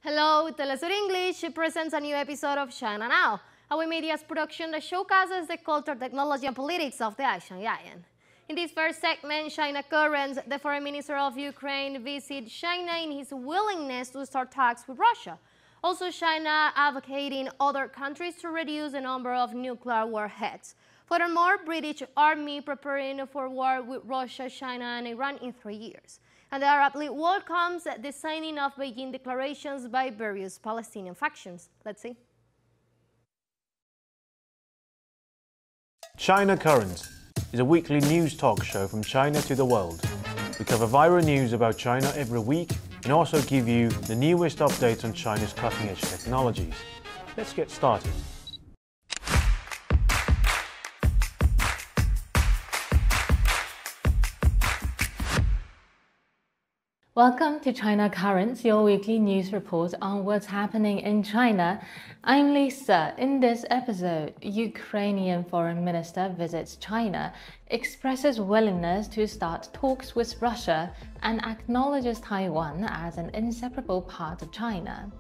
Hello, Telesur English presents a new episode of China Now, our media's production that showcases the culture, technology and politics of the Asian giant. In this first segment, China Currents, the foreign minister of Ukraine, visits China in his willingness to start talks with Russia. Also, China advocating other countries to reduce the number of nuclear warheads. Furthermore, British Army preparing for war with Russia, China and Iran in 3 years. And the Arab League welcomes the signing of Beijing declarations by various Palestinian factions. Let's see. China Currents is a weekly news talk show from China to the world. We cover viral news about China every week and also give you the newest updates on China's cutting-edge technologies. Let's get started. Welcome to China Currents, your weekly news report on what's happening in China. I'm Lisa. In this episode, Ukrainian foreign minister visits China, expresses willingness to start talks with Russia, and acknowledges Taiwan as an inseparable part of China.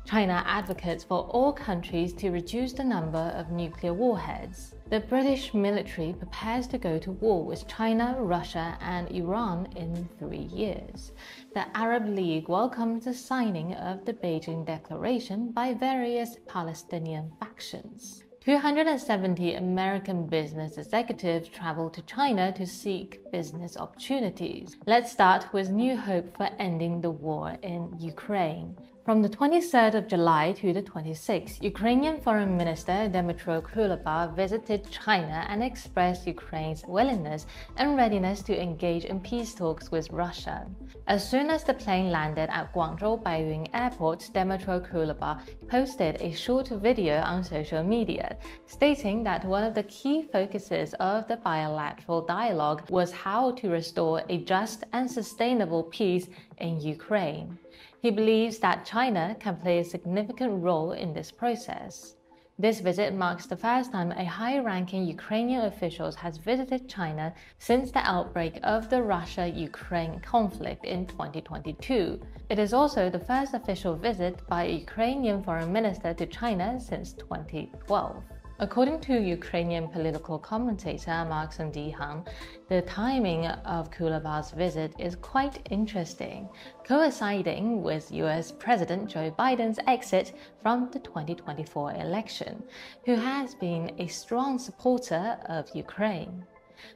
China advocates for all countries to reduce the number of nuclear warheads. The British military prepares to go to war with China, Russia and Iran in 3 years. The Arab League welcomes the signing of the Beijing Declaration by various Palestinian factions. 270 American business executives travel to China to seek business opportunities. Let's start with new hope for ending the war in Ukraine. From the 23rd of July to the 26th, Ukrainian Foreign Minister Dmytro Kuleba visited China and expressed Ukraine's willingness and readiness to engage in peace talks with Russia. As soon as the plane landed at Guangzhou Baiyun Airport, Dmytro Kuleba posted a short video on social media, stating that one of the key focuses of the bilateral dialogue was how to restore a just and sustainable peace in Ukraine. He believes that China can play a significant role in this process. This visit marks the first time a high-ranking Ukrainian official has visited China since the outbreak of the Russia-Ukraine conflict in 2022. It is also the first official visit by a Ukrainian foreign minister to China since 2012. According to Ukrainian political commentator Maxim Dihan, the timing of Kuleba's visit is quite interesting, coinciding with US President Joe Biden's exit from the 2024 election, who has been a strong supporter of Ukraine.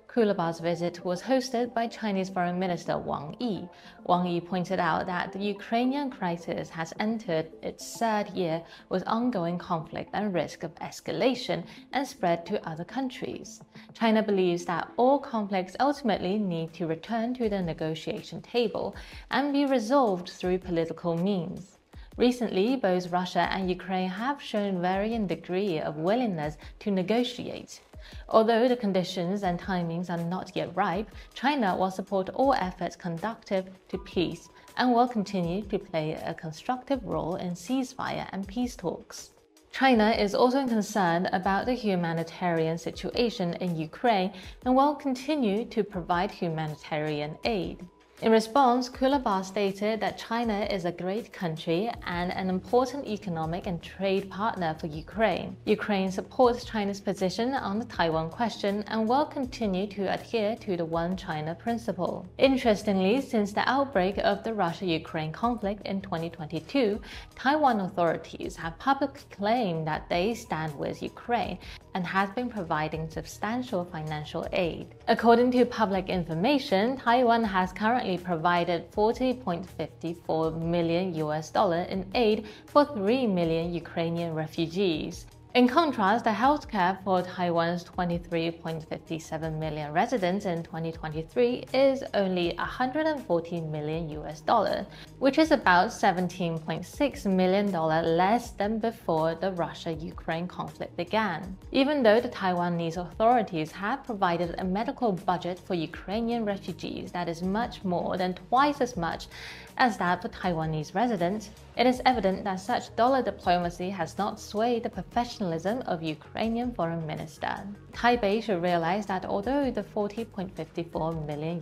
Kuleba's visit was hosted by Chinese Foreign Minister Wang Yi. Wang Yi pointed out that the Ukrainian crisis has entered its 3rd year with ongoing conflict and risk of escalation and spread to other countries. China believes that all conflicts ultimately need to return to the negotiation table and be resolved through political means. Recently, both Russia and Ukraine have shown varying degree of willingness to negotiate. Although the conditions and timings are not yet ripe, China will support all efforts conducive to peace and will continue to play a constructive role in ceasefire and peace talks. China is also concerned about the humanitarian situation in Ukraine and will continue to provide humanitarian aid. In response, Kuleba stated that China is a great country and an important economic and trade partner for Ukraine. Ukraine supports China's position on the Taiwan question and will continue to adhere to the One China principle. Interestingly, since the outbreak of the Russia-Ukraine conflict in 2022, Taiwan authorities have publicly claimed that they stand with Ukraine and have been providing substantial financial aid. According to public information, Taiwan has currently provided $40.54 million in aid for 3 million Ukrainian refugees. In contrast, the healthcare for Taiwan's 23.57 million residents in 2023 is only $140 million, which is about $17.6 million less than before the Russia-Ukraine conflict began. Even though the Taiwanese authorities have provided a medical budget for Ukrainian refugees that is much more than twice as much as that for Taiwanese residents, it is evident that such dollar diplomacy has not swayed the professionalism professionalism of Ukrainian Foreign Minister. Taipei should realize that although the $40.54 million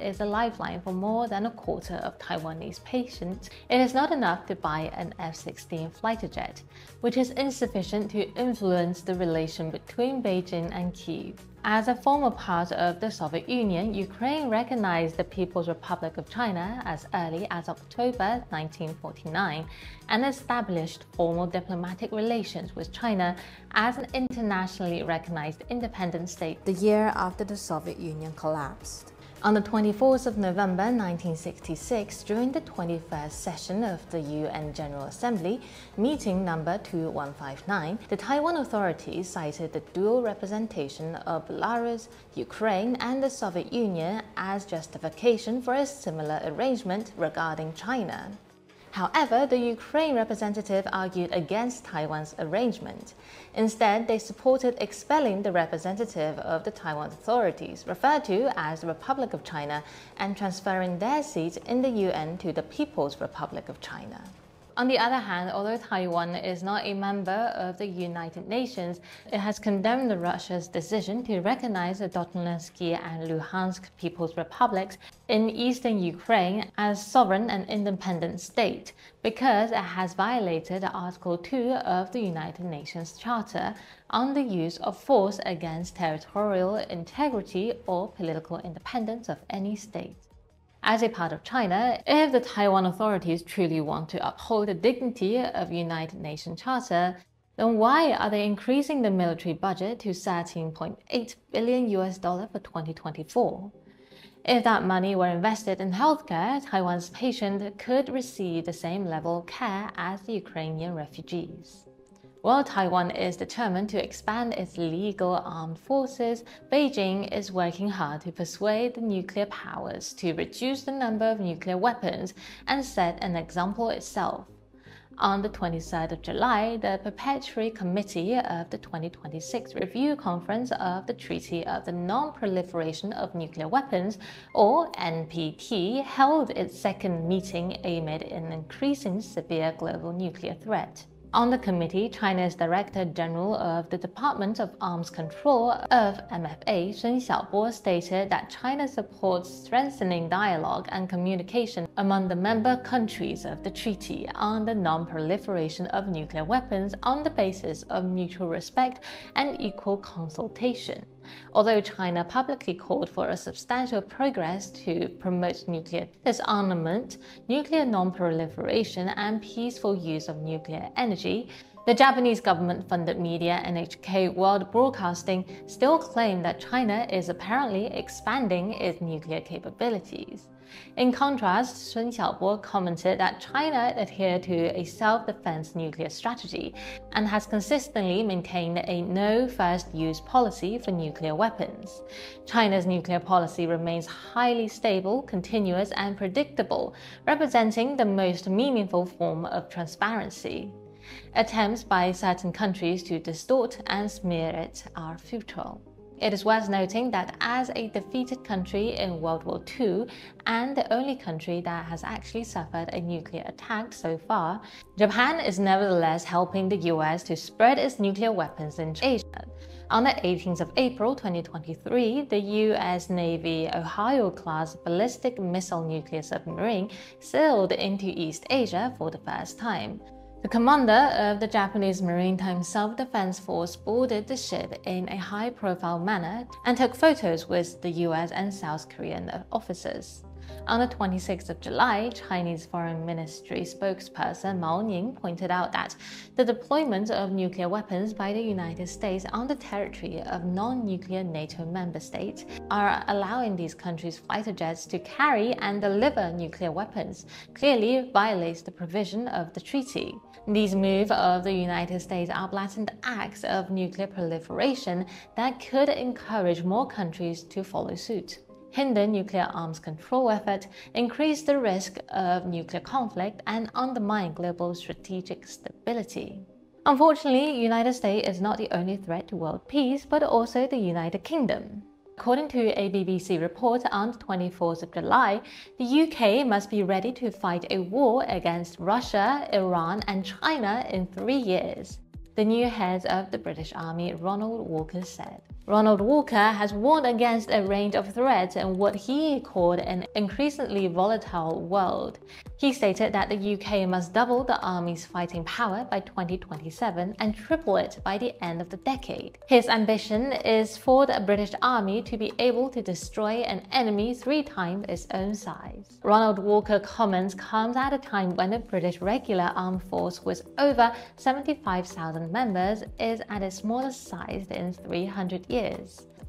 is a lifeline for more than a quarter of Taiwanese patients, it is not enough to buy an F-16 fighter jet, which is insufficient to influence the relation between Beijing and Kyiv. As a former part of the Soviet Union, Ukraine recognized the People's Republic of China as early as October 1949 and established formal diplomatic relations with China as an internationally recognized independent state the year after the Soviet Union collapsed. On the 24th of November 1966, during the 21st session of the UN General Assembly, meeting number 2159, the Taiwan authorities cited the dual representation of Belarus, Ukraine, and the Soviet Union as justification for a similar arrangement regarding China. However, the Ukraine representative argued against Taiwan's arrangement. Instead, they supported expelling the representative of the Taiwan authorities, referred to as the Republic of China, and transferring their seat in the UN to the People's Republic of China. On the other hand, although Taiwan is not a member of the United Nations, it has condemned Russia's decision to recognize the Donetsk and Luhansk People's Republics in eastern Ukraine as sovereign and independent state because it has violated Article 2 of the United Nations Charter on the use of force against territorial integrity or political independence of any state. As a part of China, if the Taiwan authorities truly want to uphold the dignity of the United Nations Charter, then why are they increasing the military budget to $13.8 billion for 2024? If that money were invested in healthcare, Taiwan's patients could receive the same level of care as the Ukrainian refugees. While Taiwan is determined to expand its legal armed forces, Beijing is working hard to persuade the nuclear powers to reduce the number of nuclear weapons and set an example itself. On the 23rd of July, the Perpetuary Committee of the 2026 Review Conference of the Treaty of the Non-Proliferation of Nuclear Weapons, or NPT, held its second meeting amid an increasing severe global nuclear threat. On the committee, China's Director General of the Department of Arms Control of MFA, Sun Xiaobo, stated that China supports strengthening dialogue and communication among the member countries of the Treaty on the Non-Proliferation of Nuclear Weapons on the basis of mutual respect and equal consultation. Although China publicly called for a substantial progress to promote nuclear disarmament, nuclear non-proliferation, and peaceful use of nuclear energy, the Japanese government-funded media NHK World Broadcasting still claim that China is apparently expanding its nuclear capabilities. In contrast, Sun Xiaobo commented that China adhered to a self-defense nuclear strategy and has consistently maintained a no-first-use policy for nuclear weapons. China's nuclear policy remains highly stable, continuous, and predictable, representing the most meaningful form of transparency. Attempts by certain countries to distort and smear it are futile. It is worth noting that as a defeated country in World War II and the only country that has actually suffered a nuclear attack so far, Japan is nevertheless helping the US to spread its nuclear weapons in Asia. On the 18th of April 2023, the US Navy Ohio-class ballistic missile nuclear submarine sailed into East Asia for the first time. The commander of the Japanese Maritime Self-Defense Force boarded the ship in a high-profile manner and took photos with the US and South Korean officers. On the 26th of July, Chinese Foreign Ministry spokesperson Mao Ning pointed out that the deployment of nuclear weapons by the United States on the territory of non-nuclear NATO member states are allowing these countries' fighter jets to carry and deliver nuclear weapons clearly violates the provision of the treaty. These moves of the United States are blatant acts of nuclear proliferation that could encourage more countries to follow suit, hinder nuclear arms control effort, increase the risk of nuclear conflict, and undermine global strategic stability. Unfortunately, the United States is not the only threat to world peace, but also the United Kingdom. According to a BBC report on the 24th of July, the UK must be ready to fight a war against Russia, Iran, and China in 3 years. the new head of the British Army, Ronald Walker, said. Ronald Walker has warned against a range of threats in what he called an increasingly volatile world. He stated that the UK must double the army's fighting power by 2027 and triple it by the end of the decade. His ambition is for the British Army to be able to destroy an enemy 3 times its own size. Ronald Walker's comments comes at a time when the British regular armed force, with over 75,000 members, is at its smallest size in 300 years.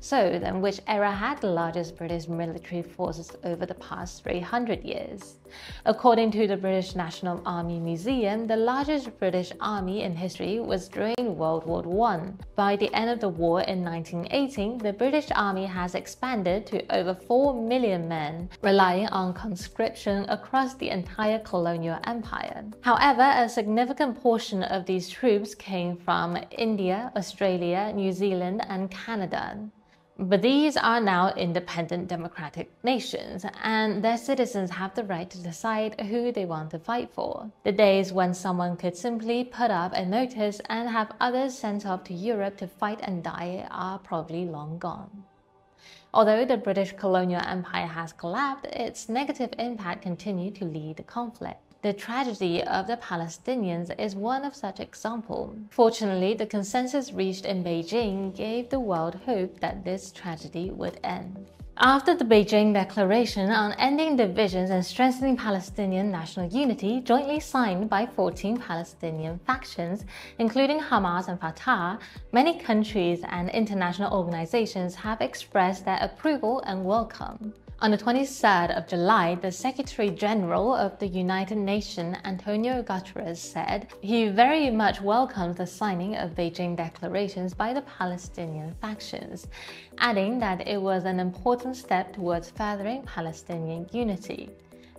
So then, which era had the largest British military forces over the past 300 years? According to the British National Army Museum, the largest British army in history was during World War I. By the end of the war in 1918, the British Army has expanded to over 4 million men, relying on conscription across the entire colonial empire. However, a significant portion of these troops came from India, Australia, New Zealand, and Canada. But these are now independent democratic nations, and their citizens have the right to decide who they want to fight for. The days when someone could simply put up a notice and have others sent off to Europe to fight and die are probably long gone. Although the British colonial empire has collapsed, its negative impact continued to lead the conflict. The tragedy of the Palestinians is one of such examples. Fortunately, the consensus reached in Beijing gave the world hope that this tragedy would end. After the Beijing Declaration on Ending Divisions and Strengthening Palestinian National Unity, jointly signed by 14 Palestinian factions, including Hamas and Fatah, many countries and international organizations have expressed their approval and welcome. On the 23rd of July, the Secretary-General of the United Nations, Antonio Guterres, said he very much welcomes the signing of Beijing declarations by the Palestinian factions, adding that it was an important step towards furthering Palestinian unity.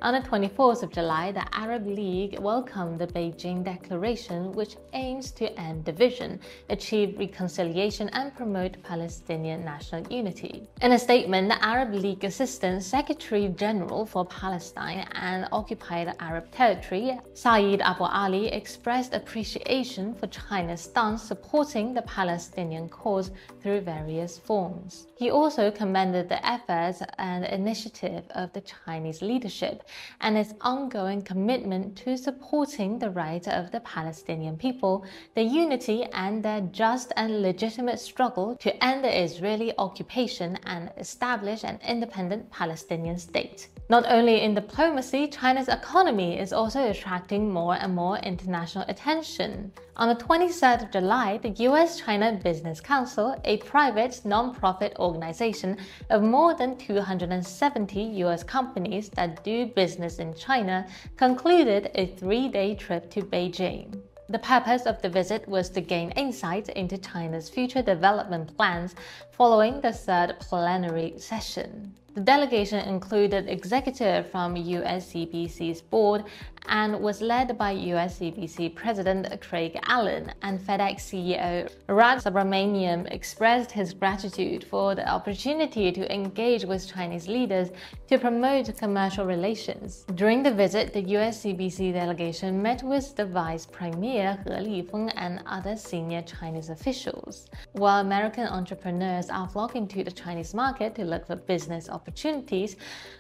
On the 24th of July, the Arab League welcomed the Beijing Declaration, which aims to end division, achieve reconciliation, and promote Palestinian national unity. In a statement, the Arab League Assistant Secretary-General for Palestine and Occupied Arab Territory, Saeed Abu Ali, expressed appreciation for China's stance supporting the Palestinian cause through various forms. He also commended the efforts and initiative of the Chinese leadership and its ongoing commitment to supporting the rights of the Palestinian people, their unity, and their just and legitimate struggle to end the Israeli occupation and establish an independent Palestinian state. Not only in diplomacy, China's economy is also attracting more and more international attention. On the 23rd of July, the US-China Business Council, a private non-profit organization of more than 270 US companies that do business in China, concluded a 3-day trip to Beijing. The purpose of the visit was to gain insight into China's future development plans following the 3rd plenary session. The delegation included executives from USCBC's board and was led by USCBC President Craig Allen, and FedEx CEO Raj Subramaniam expressed his gratitude for the opportunity to engage with Chinese leaders to promote commercial relations. During the visit, the USCBC delegation met with the Vice Premier He Lifeng and other senior Chinese officials. While American entrepreneurs are flocking to the Chinese market to look for business opportunities,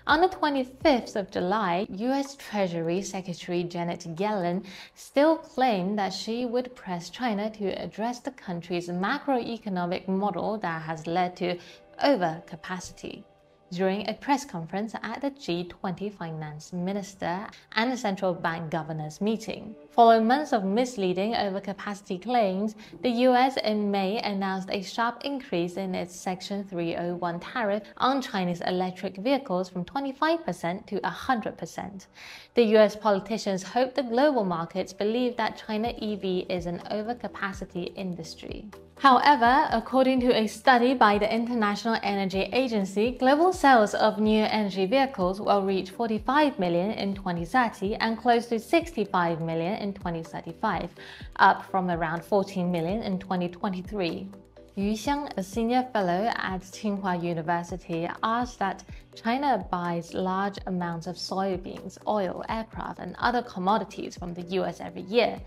on the 25th of July, U.S. Treasury Secretary Janet Yellen still claimed that she would press China to address the country's macroeconomic model that has led to overcapacity. During a press conference at the G20 Finance Minister and Central Bank Governors meeting. Following months of misleading overcapacity claims, the US in May announced a sharp increase in its Section 301 tariff on Chinese electric vehicles from 25% to 100%. The US politicians hope the global markets believe that China EV is an overcapacity industry. However, according to a study by the International Energy Agency, global sales of new energy vehicles will reach 45 million in 2030 and close to 65 million in 2035, up from around 14 million in 2023. Yu Xiang, a senior fellow at Tsinghua University, asked that China buys large amounts of soybeans, oil, aircraft, and other commodities from the US every year.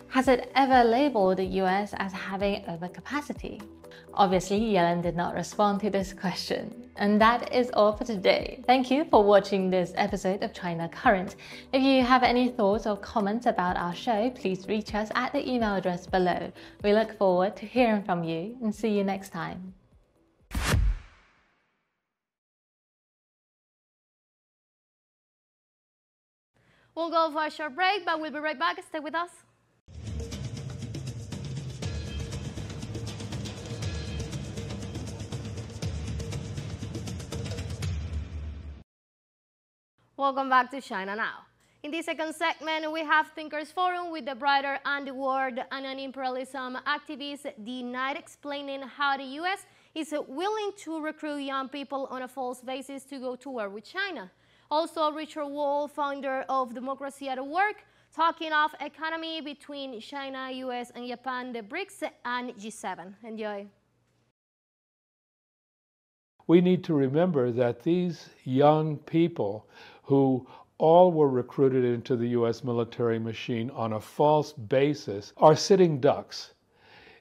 Has it ever labeled the US as having overcapacity? Obviously, Yellen did not respond to this question. And that is all for today. Thank you for watching this episode of China Current. If you have any thoughts or comments about our show, please reach us at the email address below. We look forward to hearing from you and see you next time. We'll go for a short break, but we'll be right back. Stay with us. Welcome back to China Now. In this second segment, we have Thinkers Forum with the writer Andy Ward and an imperialism activist, Dee Knight, explaining how the U.S. is willing to recruit young people on a false basis to go to war with China. Also, Richard Wall, founder of Democracy at Work, talking of economy between China, U.S., and Japan, the BRICS, and G7. Enjoy. We need to remember that these young people who all were recruited into the U.S. military machine on a false basis are sitting ducks.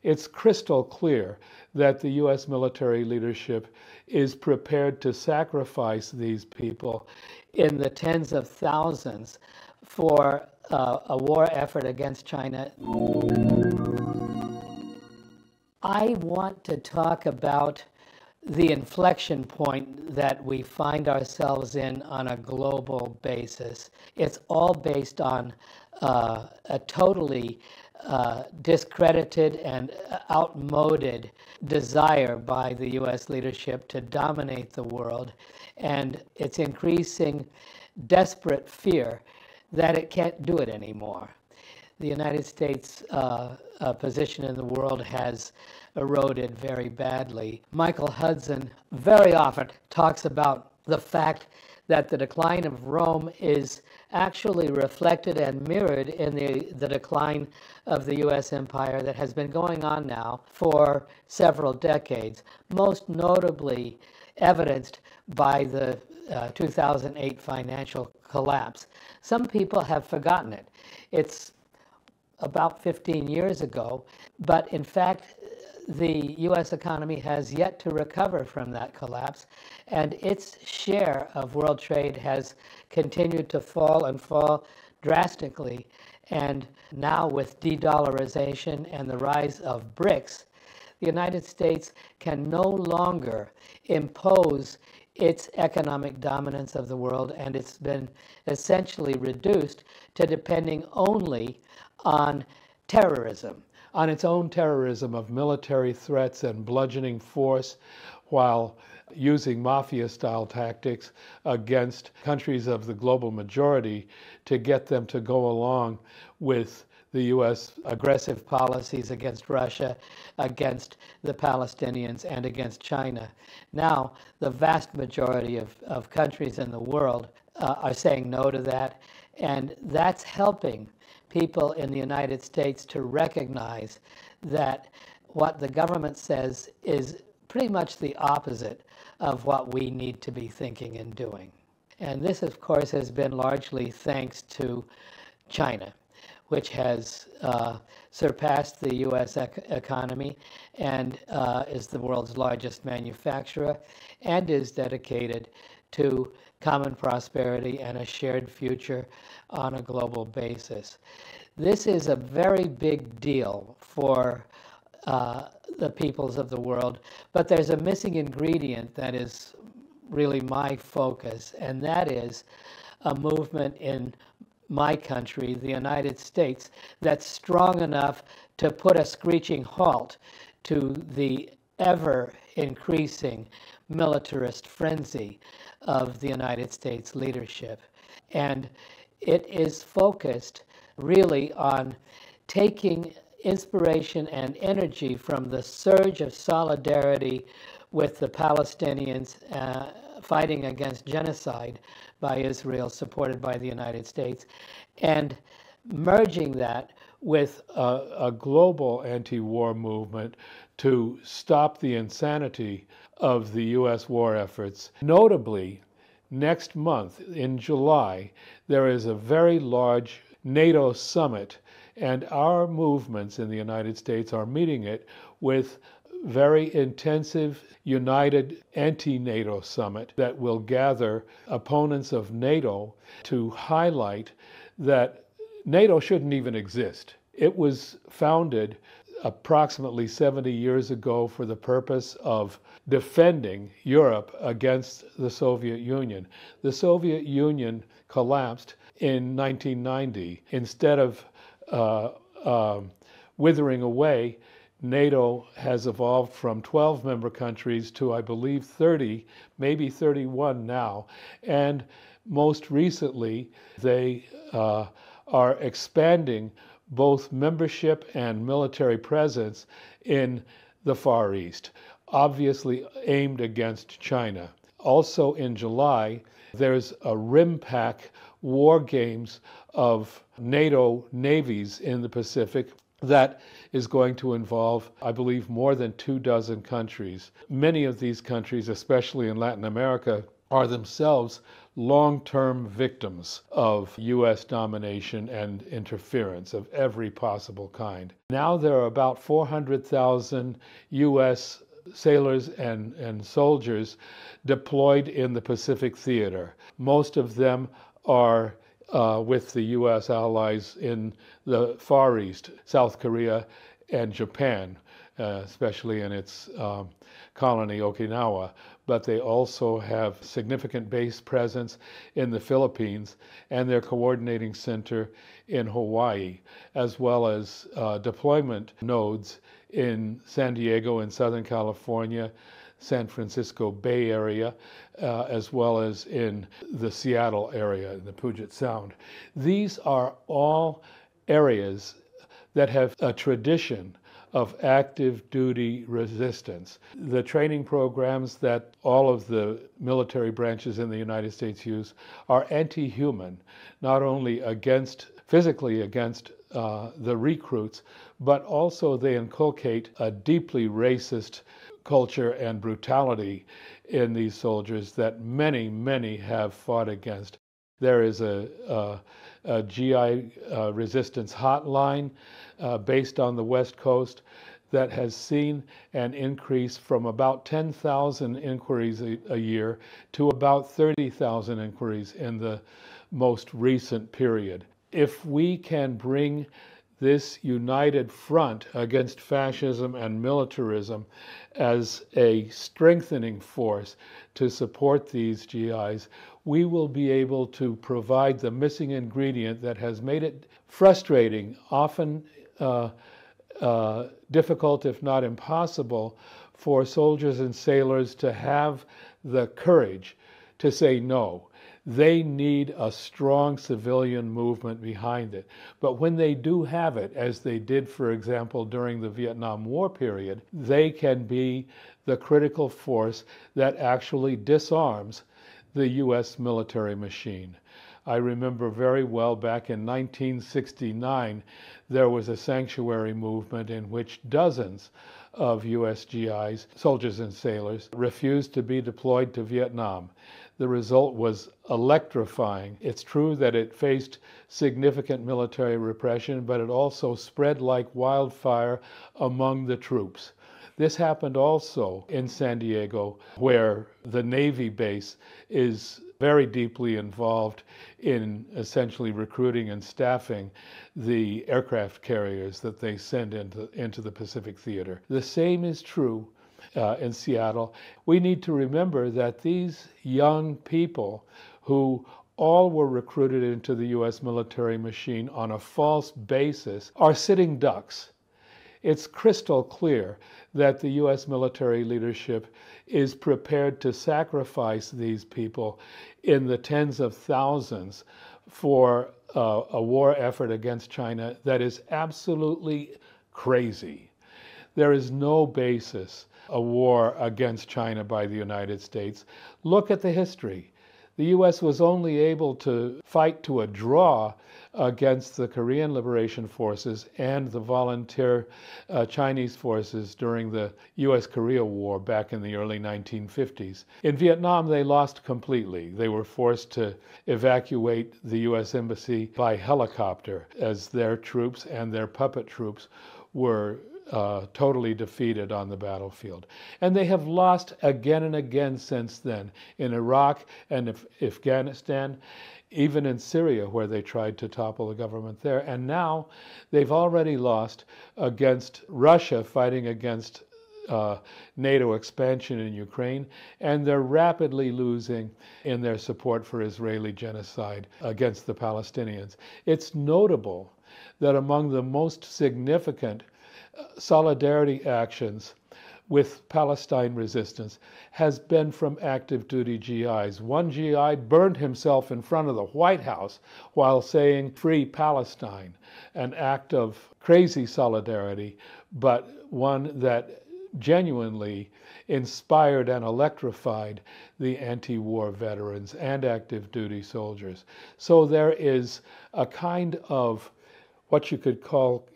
It's crystal clear that the U.S. military leadership is prepared to sacrifice these people in the tens of thousands for a war effort against China. I want to talk about the inflection point that we find ourselves in on a global basis. It's all based on a totally discredited and outmoded desire by the U.S. leadership to dominate the world, and its increasing desperate fear that it can't do it anymore. The United States' position in the world has eroded very badly. Michael Hudson very often talks about the fact that the decline of Rome is actually reflected and mirrored in the decline of the U.S. empire that has been going on now for several decades, most notably evidenced by the 2008 financial collapse. Some people have forgotten it. It's about 15 years ago, but in fact, the U.S. economy has yet to recover from that collapse, and its share of world trade has continued to fall and fall drastically. And now with de-dollarization and the rise of BRICS, the United States can no longer impose its economic dominance of the world, and it's been essentially reduced to depending only on terrorism, on its own terrorism of military threats and bludgeoning force, while using mafia-style tactics against countries of the global majority to get them to go along with the U.S. aggressive policies against Russia, against the Palestinians, and against China. Now, the vast majority of countries in the world are saying no to that, and that's helping people in the United States to recognize that what the government says is pretty much the opposite of what we need to be thinking and doing. And this, of course, has been largely thanks to China, which has surpassed the U.S. economy and is the world's largest manufacturer and is dedicated to common prosperity and a shared future on a global basis. This is a very big deal for the peoples of the world, but there's a missing ingredient that is really my focus, and that is a movement in my country, the United States, that's strong enough to put a screeching halt to the ever-increasing militarist frenzy of the United States leadership. And it is focused really on taking inspiration and energy from the surge of solidarity with the Palestinians fighting against genocide by Israel, supported by the United States, and merging that with a global anti-war movement to stop the insanity of the U.S. war efforts, notably next month in July, there is a very large NATO summit, and our movements in the United States are meeting it with very intensive united anti-NATO summit that will gather opponents of NATO to highlight that NATO shouldn't even exist. It was founded approximately 70 years ago for the purpose of defending Europe against the Soviet Union. The Soviet Union collapsed in 1990. Instead of withering away, NATO has evolved from 12 member countries to, I believe, 30, maybe 31 now. And most recently, they are expanding both membership and military presence in the Far East, obviously aimed against China. Also in July, there's a RIMPAC war games of NATO navies in the Pacific that is going to involve, I believe, more than 24 countries. Many of these countries, especially in Latin America, are themselves long-term victims of U.S. domination and interference of every possible kind. Now there are about 400,000 U.S. sailors and soldiers deployed in the Pacific theater. Most of them are with the U.S. allies in the Far East, South Korea and Japan, especially in its colony Okinawa, but they also have significant base presence in the Philippines and their coordinating center in Hawaii, as well as deployment nodes in San Diego in Southern California, San Francisco Bay Area, as well as in the Seattle area, in the Puget Sound. These are all areas that have a tradition of active duty resistance. The training programs that all of the military branches in the United States use are anti-human, not only physically against the recruits, but also they inculcate a deeply racist culture and brutality in these soldiers that many, many have fought against. There is a GI resistance hotline based on the West Coast that has seen an increase from about 10,000 inquiries a year to about 30,000 inquiries in the most recent period. If we can bring this united front against fascism and militarism as a strengthening force to support these GIs, we will be able to provide the missing ingredient that has made it frustrating, often difficult, if not impossible, for soldiers and sailors to have the courage to say no. They need a strong civilian movement behind it. But when they do have it, as they did, for example, during the Vietnam War period, they can be the critical force that actually disarms the U.S. military machine. I remember very well back in 1969, there was a sanctuary movement in which dozens of U.S. GIs, soldiers and sailors, refused to be deployed to Vietnam. The result was electrifying. It's true that it faced significant military repression, but it also spread like wildfire among the troops. This happened also in San Diego, where the Navy base is very deeply involved in essentially recruiting and staffing the aircraft carriers that they send into the Pacific theater. The same is true in Seattle. We need to remember that these young people who all were recruited into the U.S. military machine on a false basis are sitting ducks. It's crystal clear that the U.S. military leadership is prepared to sacrifice these people in the tens of thousands for a war effort against China that is absolutely crazy. There is no basis a war against China by the United States. Look at the history. The U.S. was only able to fight to a draw against the Korean Liberation Forces and the volunteer Chinese forces during the U.S.-Korea War back in the early 1950s. In Vietnam, they lost completely. They were forced to evacuate the U.S. Embassy by helicopter as their troops and their puppet troops were totally defeated on the battlefield. And they have lost again and again since then in Iraq and Afghanistan, even in Syria, where they tried to topple the government there. And now they've already lost against Russia, fighting against NATO expansion in Ukraine, and they're rapidly losing in their support for Israeli genocide against the Palestinians. It's notable that among the most significant solidarity actions with Palestine resistance has been from active duty GIs. One GI burned himself in front of the White House while saying "Free Palestine," an act of crazy solidarity, but one that genuinely inspired and electrified the anti-war veterans and active duty soldiers. So there is a kind of what you could call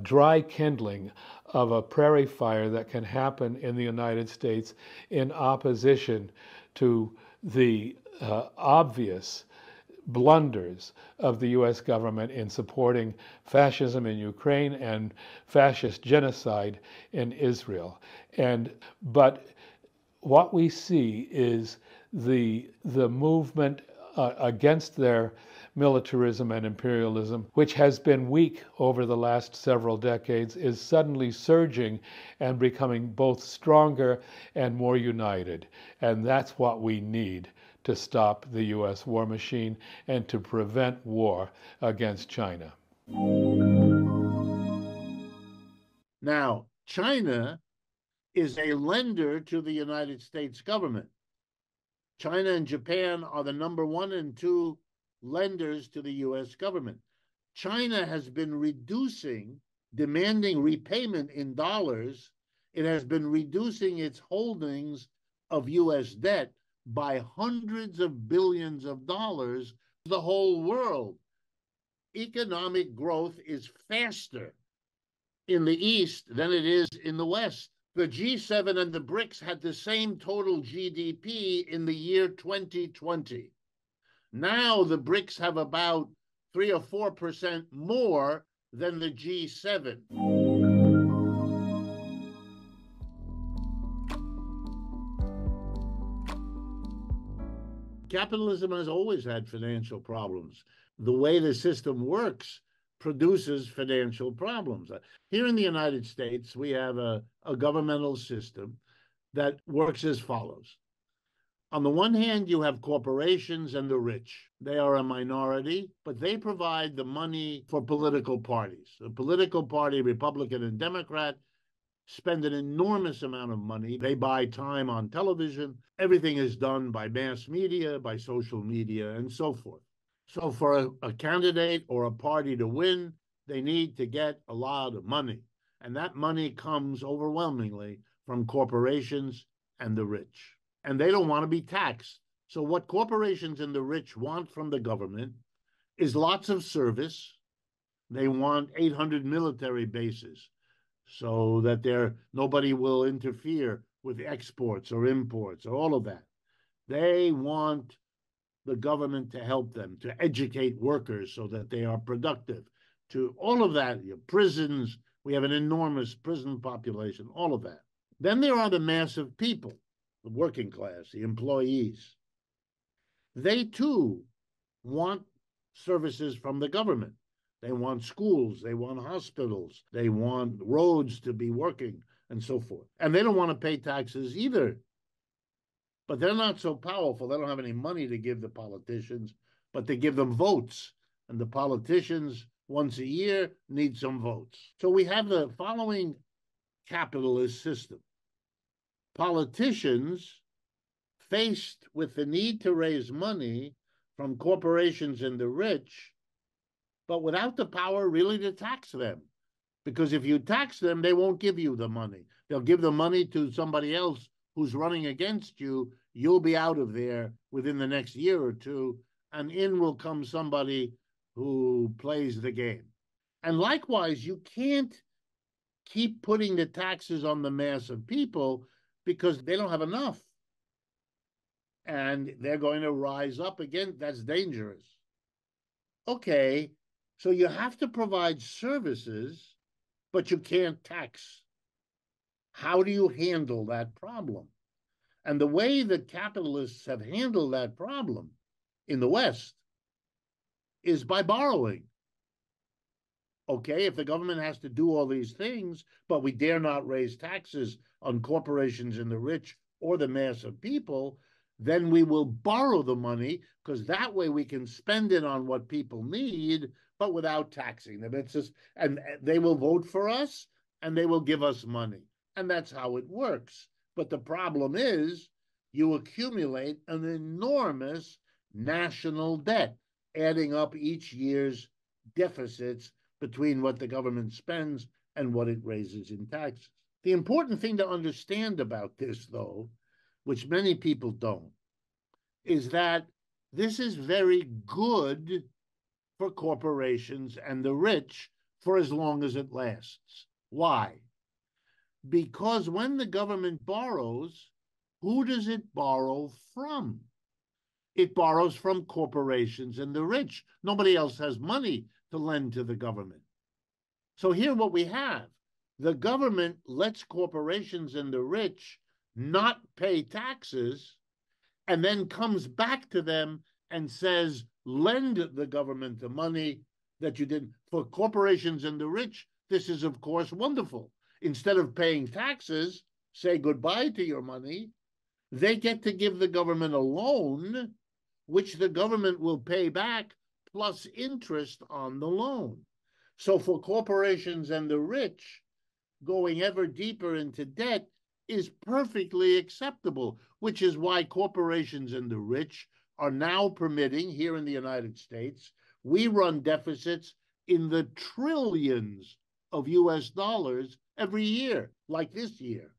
dry kindling of a prairie fire that can happen in the United States in opposition to the obvious blunders of the U.S. government in supporting fascism in Ukraine and fascist genocide in Israel. But what we see is the movement against their militarism and imperialism, which has been weak over the last several decades, is suddenly surging and becoming both stronger and more united. And that's what we need to stop the U.S. war machine and to prevent war against China. Now, China is a lender to the United States government. China and Japan are the number 1 and 2 lenders to the U.S. government. China has been demanding repayment in dollars. It has been reducing its holdings of U.S. debt by hundreds of billions of dollars. The whole world. Economic growth is faster in the East than it is in the West. The G7 and the BRICS had the same total GDP in the year 2020. Now the BRICS have about 3 or 4% more than the G7. Capitalism has always had financial problems. The way the system works produces financial problems. Here in the United States, we have a governmental system that works as follows. On the one hand, you have corporations and the rich. They are a minority, but they provide the money for political parties. The political party, Republican and Democrat, spend an enormous amount of money. They buy time on television. Everything is done by mass media, by social media, and so forth. So for a candidate or a party to win, they need to get a lot of money. And that money comes overwhelmingly from corporations and the rich. And they don't want to be taxed. So what corporations and the rich want from the government is lots of service. They want 800 military bases so that nobody will interfere with exports or imports or all of that. They want the government to help them, to educate workers so that they are productive, to all of that. Prisons, we have an enormous prison population, all of that. Then there are the mass of people, the working class, the employees. They too want services from the government. They want schools, they want hospitals, they want roads to be working, and so forth. And they don't want to pay taxes either. But they're not so powerful. They don't have any money to give the politicians, but they give them votes. And the politicians, once a year, need some votes. So we have the following capitalist system. Politicians, faced with the need to raise money from corporations and the rich, but without the power really to tax them. Because if you tax them, they won't give you the money. They'll give the money to somebody else who's running against you, you'll be out of there within the next year or two, and in will come somebody who plays the game. And likewise, you can't keep putting the taxes on the mass of people because they don't have enough. And they're going to rise up again. That's dangerous. Okay, so you have to provide services, but you can't tax. How do you handle that problem? And the way that capitalists have handled that problem in the West is by borrowing. Okay, if the government has to do all these things, but we dare not raise taxes on corporations and the rich or the mass of people, then we will borrow the money, because that way we can spend it on what people need, but without taxing them. It's just, and they will vote for us and they will give us money. And that's how it works. But the problem is you accumulate an enormous national debt, adding up each year's deficits between what the government spends and what it raises in taxes. The important thing to understand about this, though, which many people don't, is that this is very good for corporations and the rich for as long as it lasts. Why? Because when the government borrows, who does it borrow from? It borrows from corporations and the rich. Nobody else has money to lend to the government. So here what we have, the government lets corporations and the rich not pay taxes, and then comes back to them and says, lend the government the money that you didn't. For corporations and the rich, this is, of course, wonderful. Instead of paying taxes, say goodbye to your money, they get to give the government a loan, which the government will pay back plus interest on the loan. So for corporations and the rich, going ever deeper into debt is perfectly acceptable, which is why corporations and the rich are now permitting, here in the United States, we run deficits in the trillions of US dollars every year, like this year.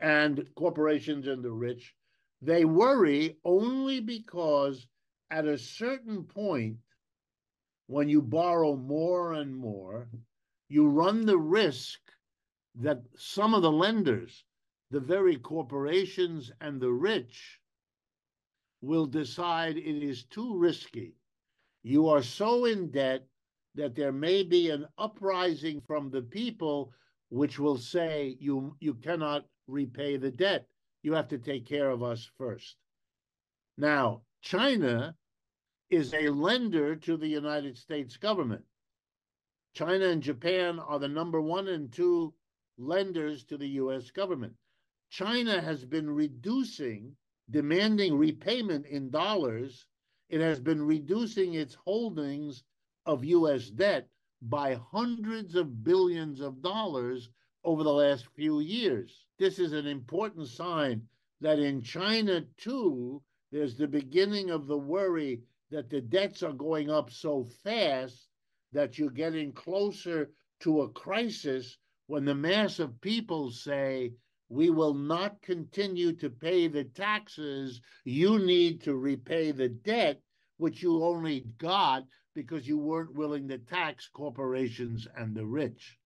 And corporations and the rich, they worry only because at a certain point, when you borrow more and more, you run the risk that some of the lenders, the very corporations and the rich, will decide it is too risky. You are so in debt that there may be an uprising from the people which will say you cannot repay the debt. You have to take care of us first. Now, China is a lender to the United States government. China and Japan are the number 1 and 2 lenders to the US government. China has been reducing, demanding repayment in dollars. It has been reducing its holdings of US debt by hundreds of billions of dollars over the last few years. This is an important sign that in China, too, there's the beginning of the worry that the debts are going up so fast that you're getting closer to a crisis when the mass of people say, we will not continue to pay the taxes. You need to repay the debt, which you only got because you weren't willing to tax corporations and the rich.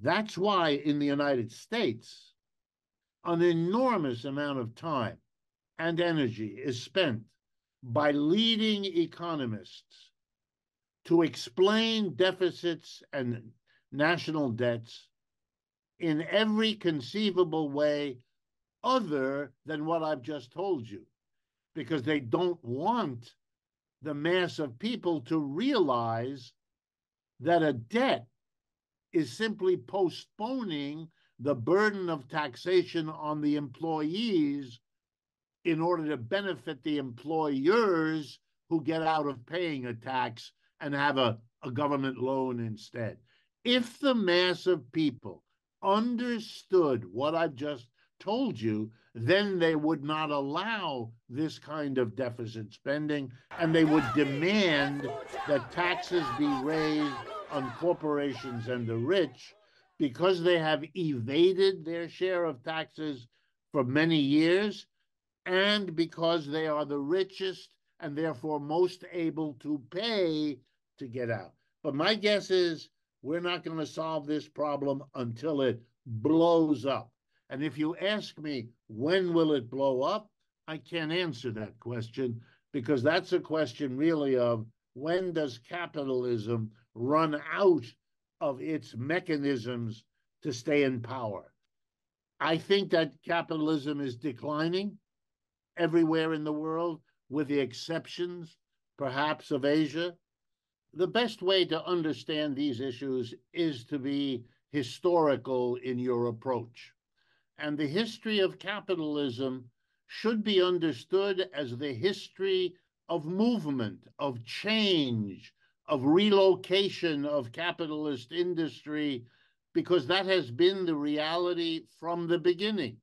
That's why in the United States, an enormous amount of time and energy is spent by leading economists to explain deficits and national debts in every conceivable way other than what I've just told you, because they don't want the mass of people to realize that a debt is simply postponing the burden of taxation on the employees in order to benefit the employers who get out of paying a tax and have a government loan instead. If the mass of people understood what I've just told you, then they would not allow this kind of deficit spending, and they would demand that taxes be raised on corporations and the rich, because they have evaded their share of taxes for many years, and because they are the richest and therefore most able to pay to get out. But my guess is we're not going to solve this problem until it blows up. And if you ask me, when will it blow up? I can't answer that question, because that's a question really of when does capitalism run out of its mechanisms to stay in power? I think that capitalism is declining everywhere in the world, with the exceptions, perhaps, of Asia. The best way to understand these issues is to be historical in your approach. And the history of capitalism should be understood as the history of movement, of change, of relocation of capitalist industry, because that has been the reality from the beginning.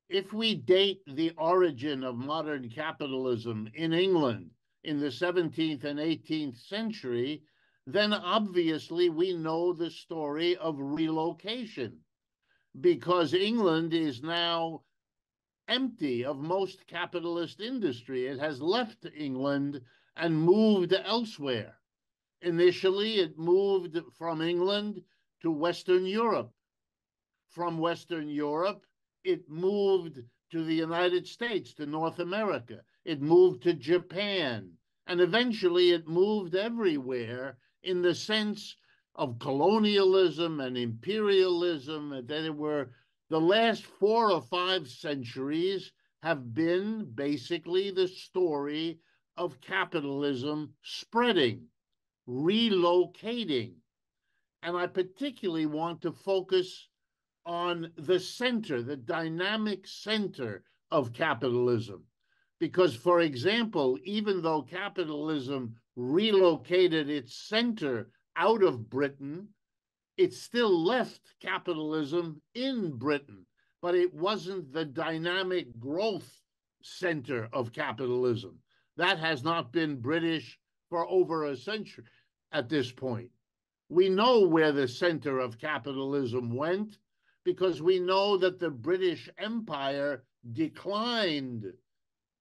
If we date the origin of modern capitalism in England in the 17th and 18th century, then obviously we know the story of relocation, because England is now empty of most capitalist industry. It has left England and moved elsewhere. Initially, it moved from England to Western Europe. From Western Europe, it moved to the United States, to North America. It moved to Japan. And eventually it moved everywhere in the sense of colonialism and imperialism. That were the last 4 or 5 centuries have been basically the story of capitalism spreading, relocating. And I particularly want to focus on the center, the dynamic center of capitalism. Because, for example, even though capitalism relocated its center out of Britain, it still left capitalism in Britain, but it wasn't the dynamic growth center of capitalism. That has not been British for over a century at this point. We know where the center of capitalism went, because we know that the British Empire declined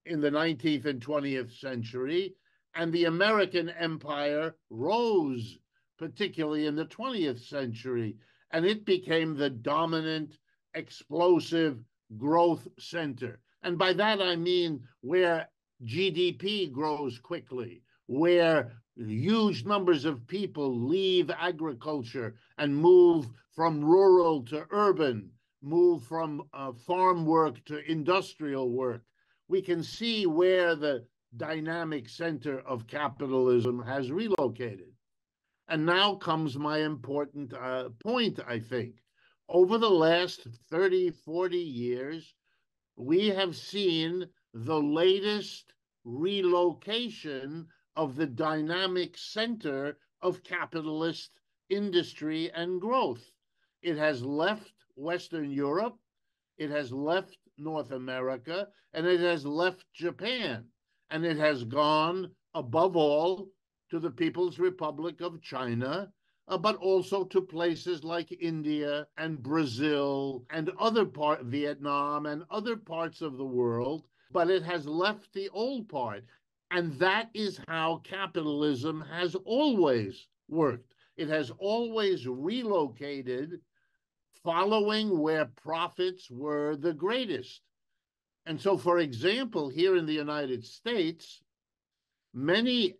in the 19th and 20th century, and the American Empire rose, particularly in the 20th century, and it became the dominant, explosive growth center. And by that I mean where GDP grows quickly, where huge numbers of people leave agriculture and move from rural to urban, move from farm work to industrial work. We can see where the dynamic center of capitalism has relocated. And now comes my important point, I think. Over the last 30, 40 years, we have seen the latest relocation of the dynamic center of capitalist industry and growth. It has left Western Europe, it has left North America, and it has left Japan. And it has gone, above all, to the People's Republic of China, but also to places like India and Brazil and other parts, Vietnam and other parts of the world, but it has left the old part. And that is how capitalism has always worked. It has always relocated following where profits were the greatest. And so, for example, here in the United States, many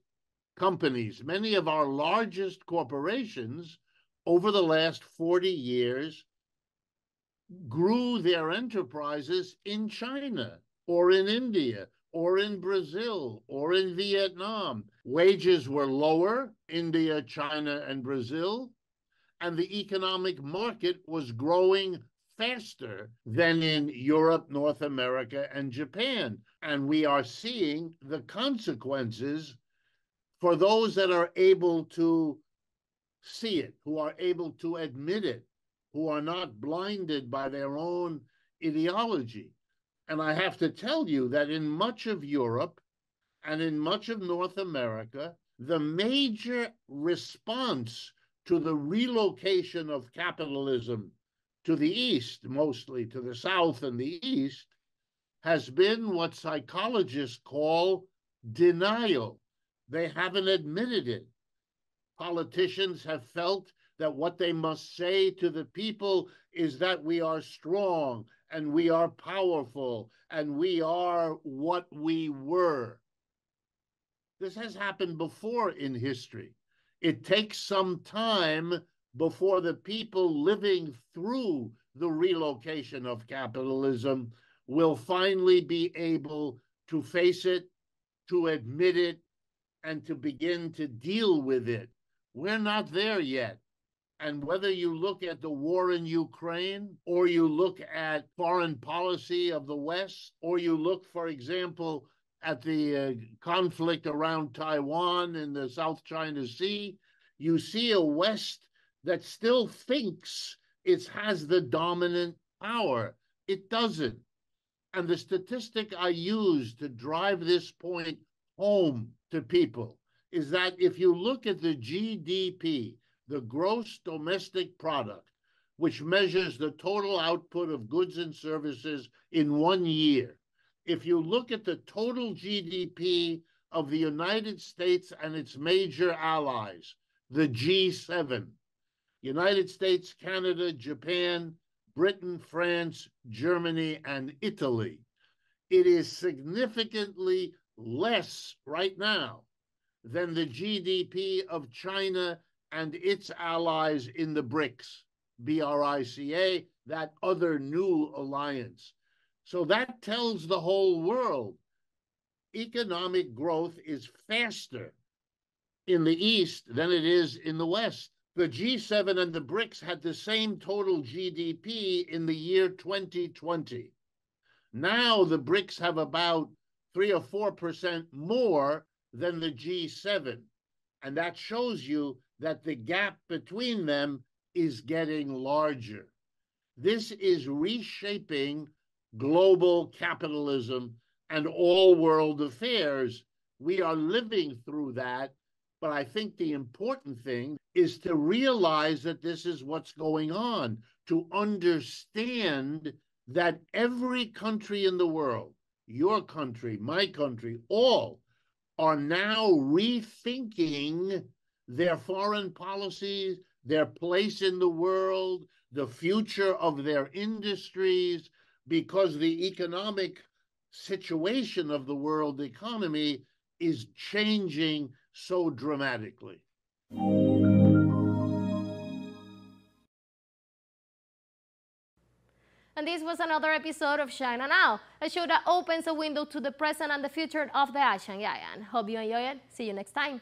companies, many of our largest corporations over the last 40 years grew their enterprises in China or in India or in Brazil or in Vietnam. Wages were lower, India, China, and Brazil, and the economic market was growing faster than in Europe, North America, and Japan. And we are seeing the consequences for those that are able to see it, who are able to admit it, who are not blinded by their own ideology. And I have to tell you that in much of Europe and in much of North America, the major response to the relocation of capitalism to the East, mostly to the South and the East, has been what psychologists call denial. They haven't admitted it. Politicians have felt that what they must say to the people is that we are strong and we are powerful and we are what we were. This has happened before in history. It takes some time before the people living through the relocation of capitalism will finally be able to face it, to admit it, and to begin to deal with it. We're not there yet. And whether you look at the war in Ukraine, or you look at foreign policy of the West, or you look, for example, at the conflict around Taiwan in the South China Sea, you see a West that still thinks it has the dominant power. It doesn't. And the statistic I use to drive this point home to people is that if you look at the GDP, the gross domestic product, which measures the total output of goods and services in 1 year, if you look at the total GDP of the United States and its major allies, the G7, United States, Canada, Japan, Britain, France, Germany, and Italy, it is significantly less right now than the GDP of China and its allies in the BRICS, BRICA, that other new alliance. So that tells the whole world economic growth is faster in the East than it is in the West. The G7 and the BRICS had the same total GDP in the year 2020. Now the BRICS have about 3 or 4% more than the G7. And that shows you that the gap between them is getting larger. This is reshaping global capitalism and all world affairs. We are living through that, but I think the important thing is to realize that this is what's going on, to understand that every country in the world, your country, my country, all are now rethinking their foreign policies, their place in the world, the future of their industries, because the economic situation of the world economy is changing so dramatically. And this was another episode of China Now, a show that opens a window to the present and the future of the Asian giant. Hope you enjoy it. See you next time.